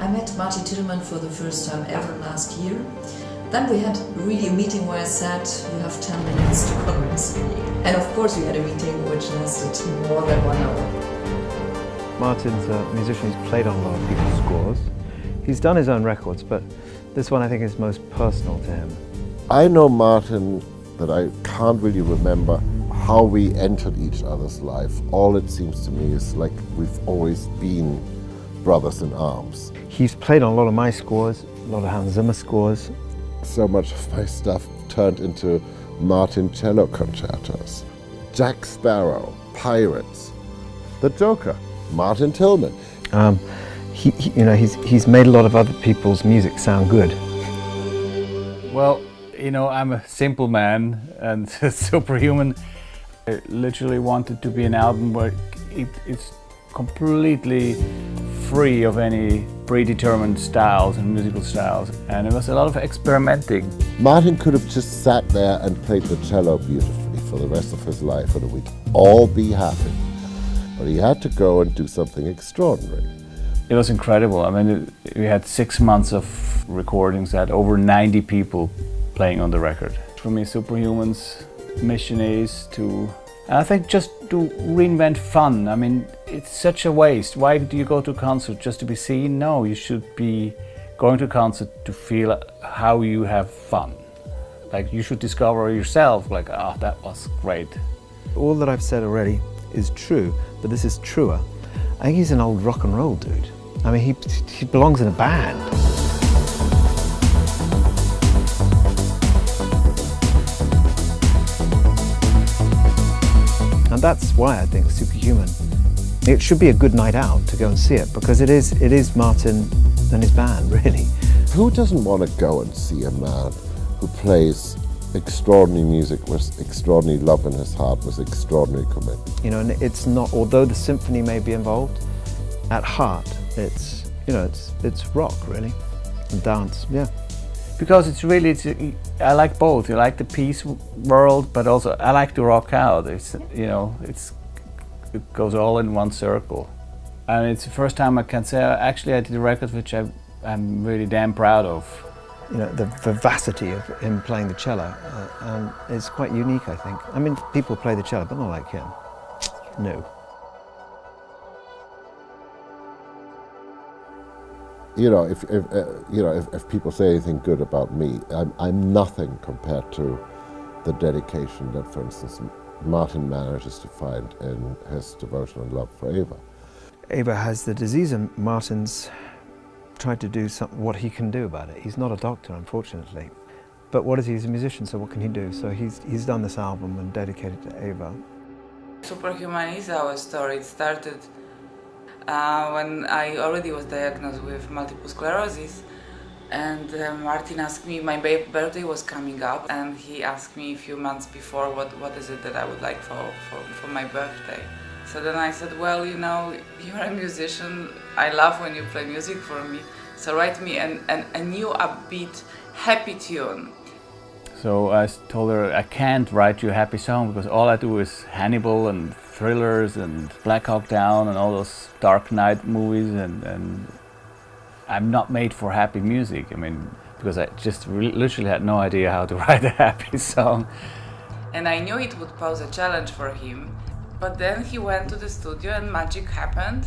I met Martin Tillman for the first time ever last year. Then we had really a meeting where I said, you have 10 minutes to convince me. And of course we had a meeting which lasted more than 1 hour. Martin's a musician who's played on a lot of people's scores. He's done his own records, but this one I think is most personal to him. I know Martin that I can't really remember how we entered each other's life. All it seems to me is like we've always been brothers in arms. He's played on a lot of my scores, a lot of Hans Zimmer scores. So much of my stuff turned into Martin cello concertos. Jack Sparrow, Pirates, The Joker, Martin Tillman. He's made a lot of other people's music sound good. Well, I'm a simple man, and Superhuman literally wanted to be an album where it's completely free of any predetermined styles and musical styles, and it was a lot of experimenting. Martin could have just sat there and played the cello beautifully for the rest of his life and we'd all be happy. But he had to go and do something extraordinary. It was incredible. I mean, we had 6 months of recordings, had over 90 people playing on the record. For me, Superhuman's mission is to, I think, just to reinvent fun. I mean, it's such a waste. Why do you go to a concert just to be seen? No, you should be going to a concert to feel how you have fun. Like, you should discover yourself, like, oh, that was great. All that I've said already is true, but this is truer. I think he's an old rock and roll dude. I mean, he belongs in a band. And that's why I think Superhuman, it should be a good night out to go and see it, because it is Martin and his band, really. Who doesn't want to go and see a man who plays extraordinary music with extraordinary love in his heart, with extraordinary commitment? And it's not, although the symphony may be involved, at heart, it's rock, really, and dance, yeah. Because I like both. I like the peace world, but also I like to rock out. It goes all in one circle. And it's the first time I can say, actually, I did a record which I'm really damn proud of. The vivacity of him playing the cello is quite unique, I think. I mean, people play the cello, but not like him. No. If people say anything good about me, I'm nothing compared to the dedication that, for instance, Martin manages to find in his devotion and love for Eva. Eva has the disease, and Martin's tried to do what he can do about it. He's not a doctor, unfortunately. But what is he? He's a musician, so what can he do? So he's done this album and dedicated to Eva. Superhuman is our story. It started when I already was diagnosed with multiple sclerosis, and Martin asked me, my birthday was coming up, and he asked me a few months before what is it that I would like for my birthday. So then I said, well, you're a musician, I love when you play music for me, so write me a new upbeat, happy tune. So I told her, I can't write you a happy song because all I do is Hannibal and thrillers and Black Hawk Down and all those Dark Knight movies, and I'm not made for happy music. I mean, because I just literally had no idea how to write a happy song. And I knew it would pose a challenge for him, but then he went to the studio and magic happened.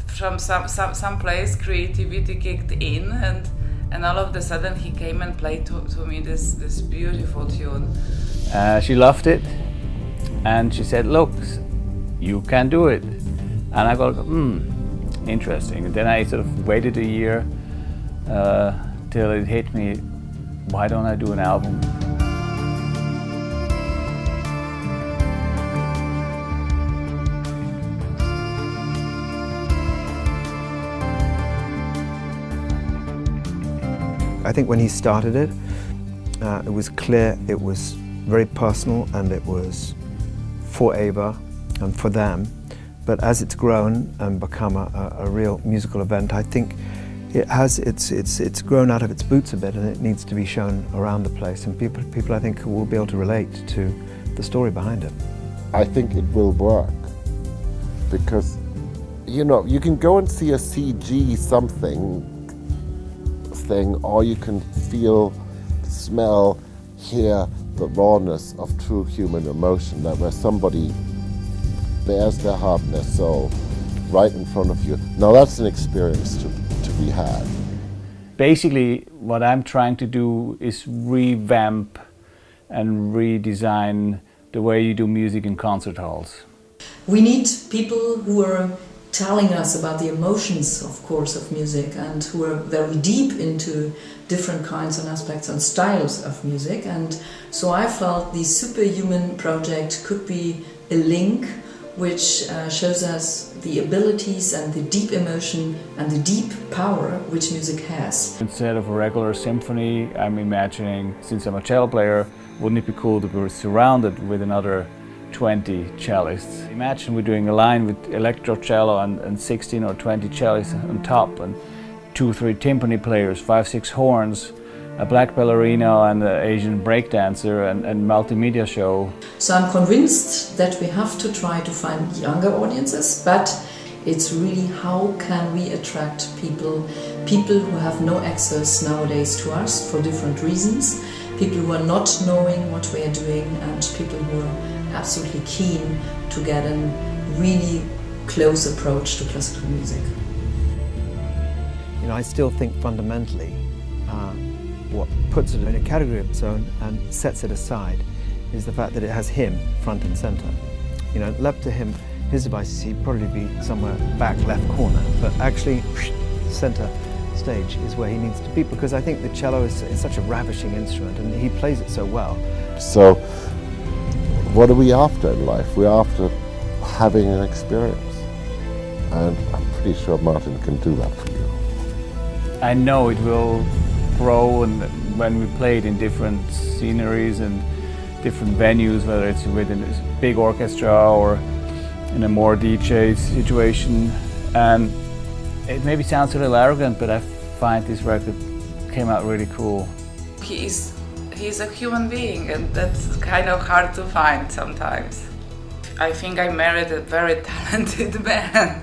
From some place, creativity kicked in, and all of a sudden he came and played to me this beautiful tune. She loved it, and she said, look, you can do it. And I go, interesting. And then I sort of waited a year till it hit me, why don't I do an album? I think when he started it, it was clear, it was very personal, and it was for Eva and for them. But as it's grown and become a real musical event, I think it's grown out of its boots a bit, and it needs to be shown around the place. And people I think will be able to relate to the story behind it. I think it will work because you know, you can go and see a CG something thing, or you can feel, smell, hear the rawness of true human emotion, that where somebody bears their heart and their soul right in front of you. Now that's an experience to be had. Basically, what I'm trying to do is revamp and redesign the way you do music in concert halls. We need people who are telling us about the emotions, of course, of music, and who are very deep into different kinds and aspects and styles of music. And so I felt the Superhuman project could be a link which shows us the abilities and the deep emotion and the deep power which music has. Instead of a regular symphony, I'm imagining, since I'm a cello player, wouldn't it be cool to be surrounded with another 20 cellists? Imagine we're doing a line with electro cello and 16 or 20 cellists on top, and 2-3 timpani players, 5-6 horns, a black ballerina and an Asian breakdancer, and multimedia show. So I'm convinced that we have to try to find younger audiences, but it's really how can we attract people who have no access nowadays to us for different reasons, people who are not knowing what we are doing, and people who are absolutely keen to get a really close approach to classical music. You know, I still think fundamentally what puts it in a category of its own and sets it aside is the fact that it has him front and center. You know, left to him, his devices, he'd probably be somewhere back left corner, but actually center stage is where he needs to be, because I think the cello is such a ravishing instrument and he plays it so well. So what are we after in life? We're after having an experience, and I'm pretty sure Martin can do that for you. I know it will grow, and when we play it in different sceneries and different venues, whether it's within a big orchestra or in a more DJ situation. And it maybe sounds a little arrogant, but I find this record came out really cool. He's a human being, and that's kind of hard to find sometimes. I think I married a very talented man.